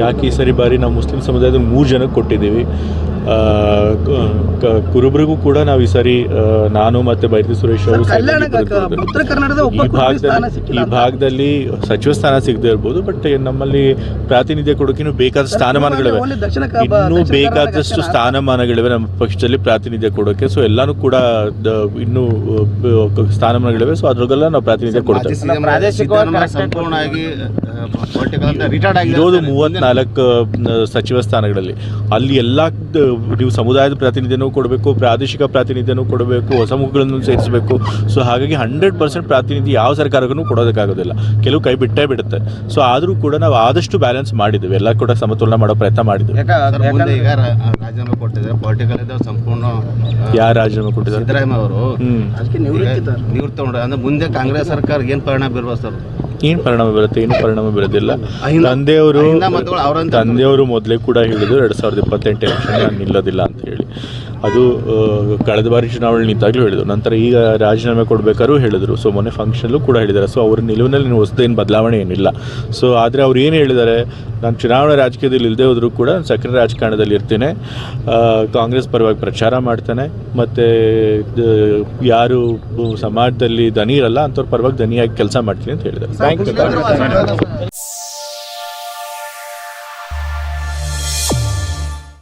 ಯಾಕೆ ಈ ಸರಿ ಬಾರಿ ನಾವು ಮುಸ್ಲಿಂ ಸಮುದಾಯದ 3 ಜನಕ್ಕೆ ಕೊಟ್ಟಿದ್ದೀವಿ. ಕುರುಬರಿಗೂ ಕೂಡ ನಾವು ಈ ಸಾರಿ ನಾನು ಮತ್ತು ಬೈರತಿ ಸುರೇಶ್ ಅವರು ಈ ಭಾಗದಲ್ಲಿ ಸಚಿವ ಸ್ಥಾನ ಸಿಗದೇ ಇರ್ಬೋದು, ಬಟ್ ನಮ್ಮಲ್ಲಿ ಪ್ರಾತಿನಿಧ್ಯ ಕೊಡೋಕ್ಕಿನ್ನೂ ಬೇಕಾದ ಸ್ಥಾನಮಾನಗಳಿವೆ, ಇನ್ನೂ ಬೇಕಾದಷ್ಟು ಸ್ಥಾನಮಾನಗಳಿವೆ ನಮ್ಮ ಪಕ್ಷದಲ್ಲಿ ಪ್ರಾತಿನಿಧ್ಯ ಕೊಡೋಕ್ಕೆ. ಸೊ ಎಲ್ಲನೂ ಕೂಡ ಇನ್ನೂ ಸ್ಥಾನಮಾನಗಳಿವೆ. ಸೊ ಅದ್ರಗೆಲ್ಲ ನಾವು ಪ್ರಾತಿನಿಧ್ಯ ಕೊಡ್ತೇವೆ. ಇರೋದು 34 ಸಚಿವ ಸ್ಥಾನಗಳಲ್ಲಿ. ಅಲ್ಲಿ ಎಲ್ಲ ನೀವು ಸಮುದಾಯದ ಪ್ರಾತಿನಿಧ್ಯನೂ ಕೊಡಬೇಕು, ಪ್ರಾದೇಶಿಕ ಪ್ರಾತಿನಿಧ್ಯನೂ ಕೊಡಬೇಕು, ಹೊಸ ಮುಖಗಳನ್ನು ಸೇರಿಸಬೇಕು. ಸೊ ಹಾಗಾಗಿ 100% ಪ್ರಾತಿನಿಧ್ಯ ಯಾವ ಸರ್ಕಾರಕ್ಕೂ ಕೊಡೋದಕ್ಕಾಗೋದಿಲ್ಲ, ಕೆಲವು ಕೈ ಬಿಟ್ಟೇ ಬಿಡುತ್ತೆ. ಸೊ ಆದರೂ ಕೂಡ ನಾವು ಆದಷ್ಟು ಬ್ಯಾಲೆನ್ಸ್ ಮಾಡಿದ್ದೀವಿ, ಎಲ್ಲ ಕೂಡ ಸಮತೋಲನ ಮಾಡೋ ಪ್ರಯತ್ನ ಮಾಡಿದ್ದೀವಿ. ಯಾರು ರಾಜೀನಾಮೆ ಕೊಟ್ಟಿದ್ದಾರೆ? ಸಿದ್ದರಾಮಯ್ಯ ಅವರು ನಿವೃತ್ತಿ ಅಂದ್ರೆ ಮುಂದೆ ಕಾಂಗ್ರೆಸ್ ಸರ್ಕಾರ ಏನು ಪರಿಣಾಮ ಬೀರ್ಬೋದು ಸರ್? ಏನು ಪರಿಣಾಮ ಬರುತ್ತೆ? ಏನು ಪರಿಣಾಮ ಬೀರೋದಿಲ್ಲ. ತಂದೆಯವರು ಮೊದಲೇ ಕೂಡ ಹೇಳಿದ್ರು 2028 ಎಲೆಕ್ಷನ್ ನಾನು ನಿಲ್ಲೋದಿಲ್ಲ ಅಂತ ಹೇಳಿ. ಅದು ಕಳೆದ ಬಾರಿ ಚುನಾವಣೆ ನಿಂತಾಗಲೂ ಹೇಳಿದ್ರು. ನಂತರ ಈಗ ರಾಜೀನಾಮೆ ಕೊಡಬೇಕಾದ್ರೂ ಹೇಳಿದರು. ಸೊ ಮೊನ್ನೆ ಫಂಕ್ಷನಲ್ಲೂ ಕೂಡ ಹೇಳಿದ್ದಾರೆ. ಸೊ ಅವ್ರ ನಿಲುವಿನಲ್ಲಿ ಹೊಸದೇನು ಬದಲಾವಣೆ ಏನಿಲ್ಲ. ಸೊ ಆದರೆ ಅವ್ರು ಏನು ಹೇಳಿದ್ದಾರೆ, ನಾನು ಚುನಾವಣಾ ರಾಜಕೀಯದಲ್ಲಿ ಇಲ್ಲದೆ ಹೋದರೂ ಕೂಡ ಸಕ್ರಿಯ ರಾಜಕಾರಣದಲ್ಲಿ ಇರ್ತೇನೆ, ಕಾಂಗ್ರೆಸ್ ಪರವಾಗಿ ಪ್ರಚಾರ ಮಾಡ್ತಾನೆ, ಮತ್ತು ಯಾರು ಸಮಾಜದಲ್ಲಿ ದನಿ ಇರಲ್ಲ ಅಂಥವ್ರ ಪರವಾಗಿ ದನಿಯಾಗಿ ಕೆಲಸ ಮಾಡ್ತೀನಿ ಅಂತ ಹೇಳಿದ್ದಾರೆ. Thank you.